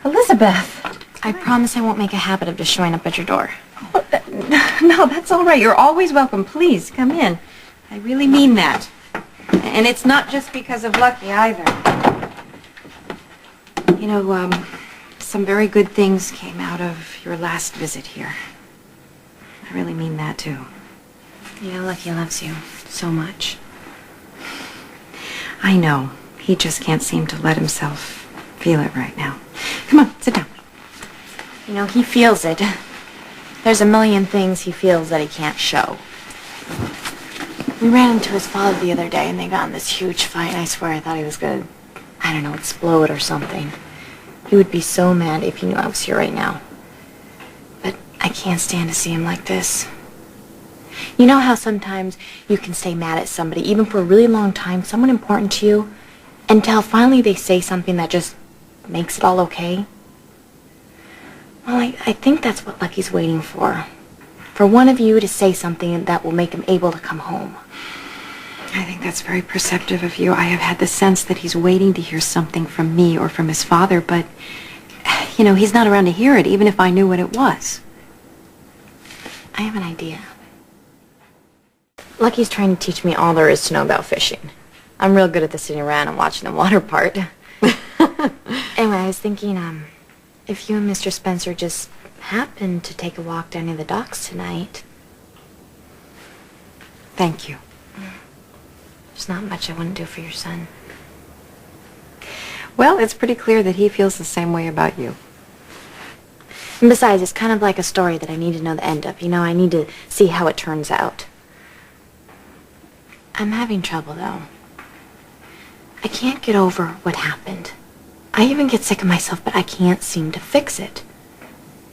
Elizabeth! I promise I won't make a habit of just showing up at your door. Oh, no, that's all right. You're always welcome. Please, come in. I really mean that. And it's not just because of Lucky, either. You know, some very good things came out of your last visit here. I really mean that, too. You know, Lucky loves you so much. I know. He just can't seem to let himself feel it right now. Come on, sit down. You know, he feels it. There's a million things he feels that he can't show. We ran into his father the other day and they got in this huge fight, and I swear I thought he was gonna, I don't know, explode or something. He would be so mad if he knew I was here right now. But I can't stand to see him like this. You know how sometimes you can stay mad at somebody, even for a really long time, someone important to you, until finally they say something that just makes it all okay? Well, I think that's what Lucky's waiting for. For one of you to say something that will make him able to come home. I think that's very perceptive of you. I have had the sense that he's waiting to hear something from me or from his father, but, you know, he's not around to hear it, even if I knew what it was. I have an idea. Lucky's trying to teach me all there is to know about fishing. I'm real good at the sitting around and watching the water part. Anyway, I was thinking, if you and Mr. Spencer just happened to take a walk down near the docks tonight. Thank you. There's not much I wouldn't do for your son. Well, it's pretty clear that he feels the same way about you. And besides, it's kind of like a story that I need to know the end of. You know, I need to see how it turns out. I'm having trouble, though. I can't get over what happened. I even get sick of myself, but I can't seem to fix it.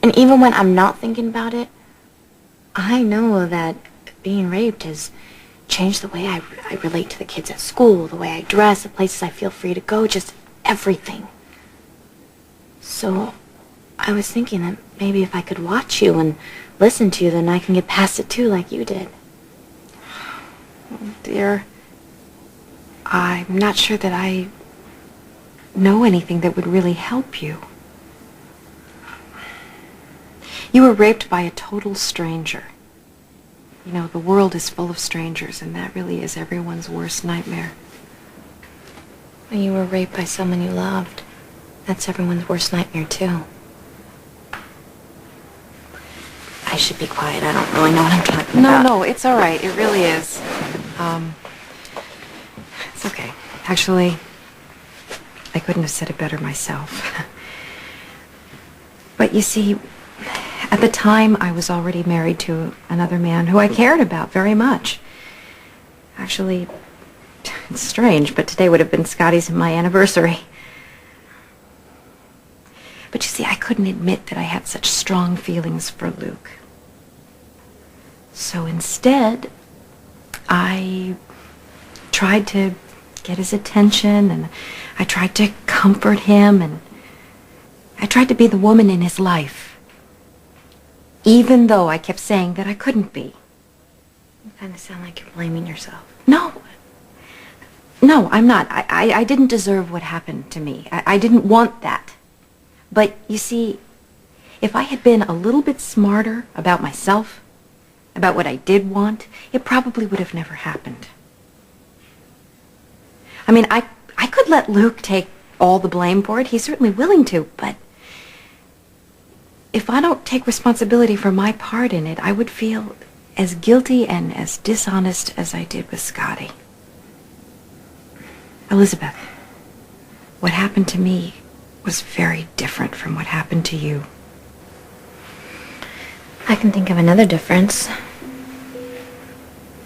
And even when I'm not thinking about it, I know that being raped has changed the way I relate to the kids at school, the way I dress, the places I feel free to go, just everything. So I was thinking that maybe if I could watch you and listen to you, then I can get past it too, like you did. Oh, dear. I'm not sure that I know anything that would really help you. You were raped by a total stranger. You know, the world is full of strangers, and that really is everyone's worst nightmare. When you were raped by someone you loved, that's everyone's worst nightmare, too. I should be quiet. I don't really know what I'm talking about. No, it's all right. It really is. It's okay. Actually, I couldn't have said it better myself. But you see, at the time, I was already married to another man who I cared about very much. Actually, it's strange, but today would have been Scotty's and my anniversary. But you see, I couldn't admit that I had such strong feelings for Luke. So instead, I tried to get his attention, and I tried to comfort him, and I tried to be the woman in his life, even though I kept saying that I couldn't be. You kind of sound like you're blaming yourself. No, I'm not. I didn't deserve what happened to me. I didn't want that. But you see, if I had been a little bit smarter about myself, about what I did want, it probably would have never happened. I mean, I could let Luke take all the blame for it. He's certainly willing to, but if I don't take responsibility for my part in it, I would feel as guilty and as dishonest as I did with Scotty. Elizabeth, what happened to me was very different from what happened to you. I can think of another difference.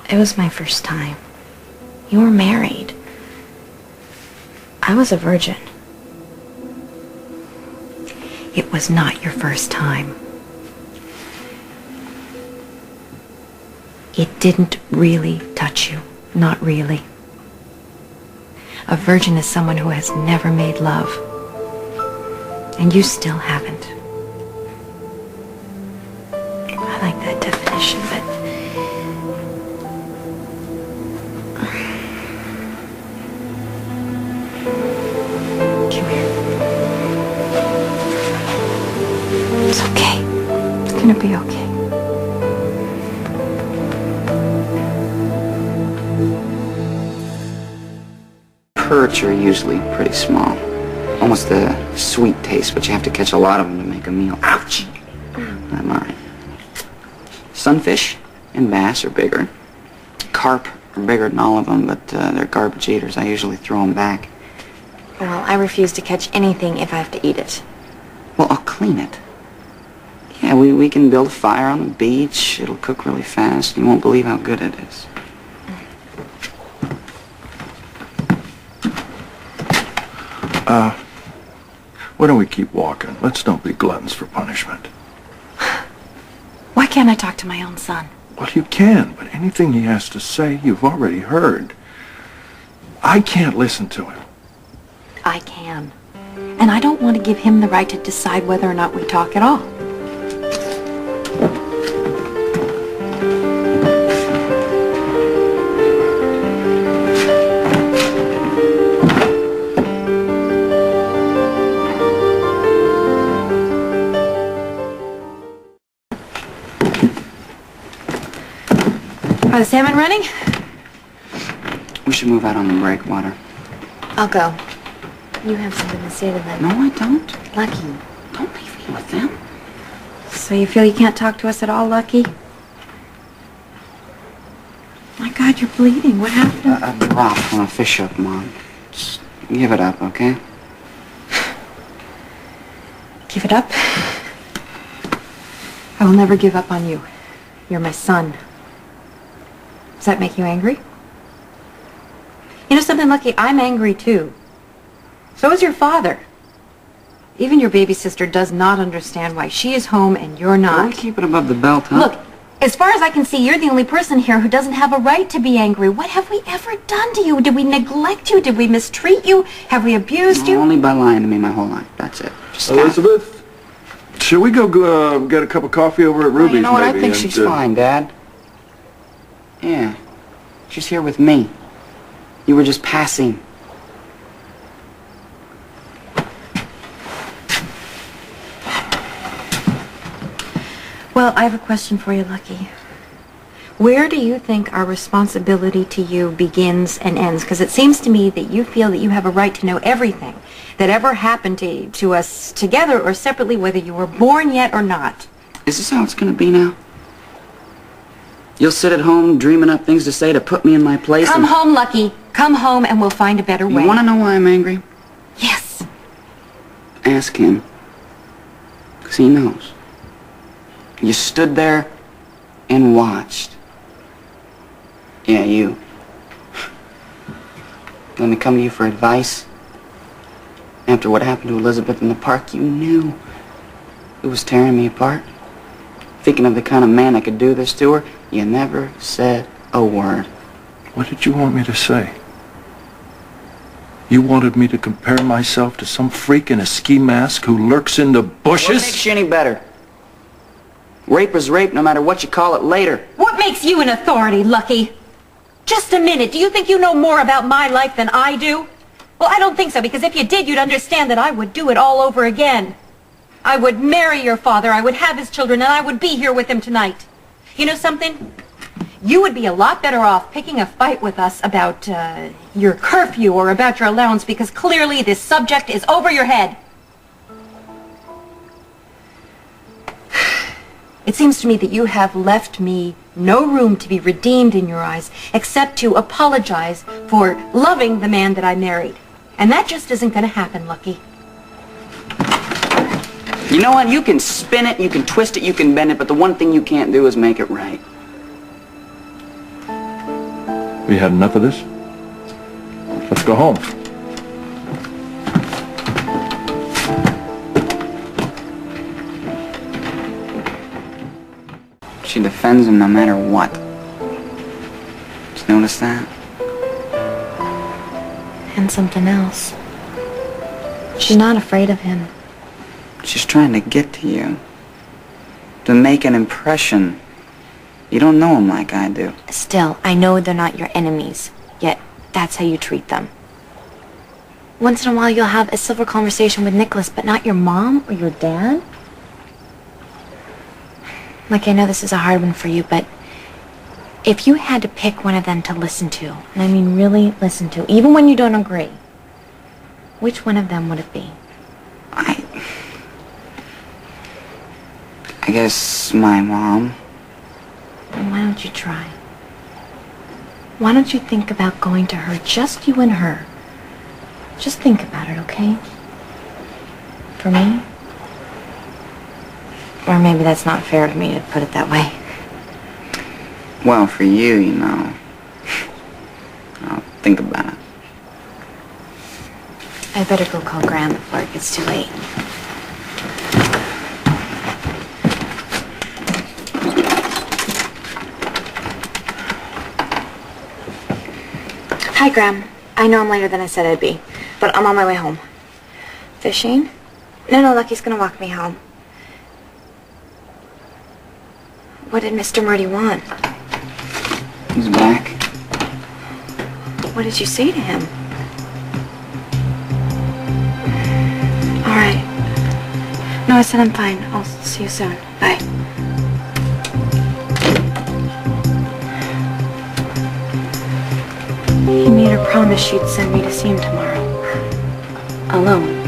It was my first time. You were married. I was a virgin. It was not your first time. It didn't really touch you. Not really. A virgin is someone who has never made love. And you still haven't. I like that definition, but... Come here. gonna be okay. Perch are usually pretty small. Almost a sweet taste, but you have to catch a lot of them to make a meal. Ouch! I'm alright. Sunfish and bass are bigger. Carp are bigger than all of them, but they're garbage eaters. I usually throw them back. Well, I refuse to catch anything if I have to eat it. Well, I'll clean it. Yeah, we can build a fire on the beach. It'll cook really fast. You won't believe how good it is. Why don't we keep walking? Let's don't be gluttons for punishment. Why can't I talk to my own son? Well, you can, but anything he has to say, you've already heard. I can't listen to him. I can. And I don't want to give him the right to decide whether or not we talk at all. Are the salmon running? We should move out on the breakwater. I'll go. You have something to say to them. No, I don't. Lucky. Don't leave me with them. So you feel you can't talk to us at all, Lucky? My God, you're bleeding. What happened? A drop on a fish hook, Mom. Just give it up, okay? Give it up? I will never give up on you. You're my son. Does that make you angry? You know something, Lucky? I'm angry too. So is your father. Even your baby sister does not understand why she is home and you're Don't not. keep it above the belt, huh? Look, as far as I can see, you're the only person here who doesn't have a right to be angry. What have we ever done to you? Did we neglect you? Did we mistreat you? Have we abused you? Only by lying to me my whole life. That's it. Just stop. Elizabeth, shall we go get a cup of coffee over at Ruby's, You know what? maybe? I think she's fine, Dad. Yeah. She's here with me. You were just passing. Well, I have a question for you, Lucky. Where do you think our responsibility to you begins and ends? Because it seems to me that you feel that you have a right to know everything that ever happened to us together or separately, whether you were born yet or not. Is this how it's gonna be now? You'll sit at home dreaming up things to say to put me in my place. Come home, Lucky. Come home and we'll find a better way. You wanna know why I'm angry? Yes. Ask him. 'Cause he knows. You stood there and watched. Yeah, you. Let me come to you for advice. After what happened to Elizabeth in the park, you knew it was tearing me apart. Thinking of the kind of man that could do this to her, you never said a word. What did you want me to say? You wanted me to compare myself to some freak in a ski mask who lurks in the What bushes? makes you any better? Rape is rape no matter what you call it later. What makes you an authority, Lucky? Just a minute. Do you think you know more about my life than I do? Well, I don't think so, because if you did, you'd understand that I would do it all over again. I would marry your father, I would have his children, and I would be here with him tonight. You know something? You would be a lot better off picking a fight with us about your curfew or about your allowance, because clearly this subject is over your head. It seems to me that you have left me no room to be redeemed in your eyes, except to apologize for loving the man that I married. And that just isn't going to happen, Lucky. You know what? You can spin it, you can twist it, you can bend it, but the one thing you can't do is make it right. We had enough of this? Let's go home. She defends him no matter what. Just notice that? And something else. She's not afraid of him. She's trying to get to you. To make an impression. You don't know him like I do. Still, I know they're not your enemies, yet that's how you treat them. Once in a while you'll have a civil conversation with Nicholas, but not your mom or your dad? Like, I know this is a hard one for you, but if you had to pick one of them to listen to, and I mean really listen to, even when you don't agree, which one of them would it be? I guess my mom. And why don't you try? Why don't you think about going to her, just you and her? Just think about it, okay? For me? Or maybe that's not fair of me to put it that way. Well, for you, you know. I'll think about it. I better go call Graham before it gets too late. Hi, Graham. I know I'm later than I said I'd be, but I'm on my way home. Fishing? No, Lucky's gonna walk me home. What did Mr. Murdy want? He's back. What did you say to him? All right. No, I said I'm fine. I'll see you soon. Bye. He made her promise she'd send me to see him tomorrow. Alone.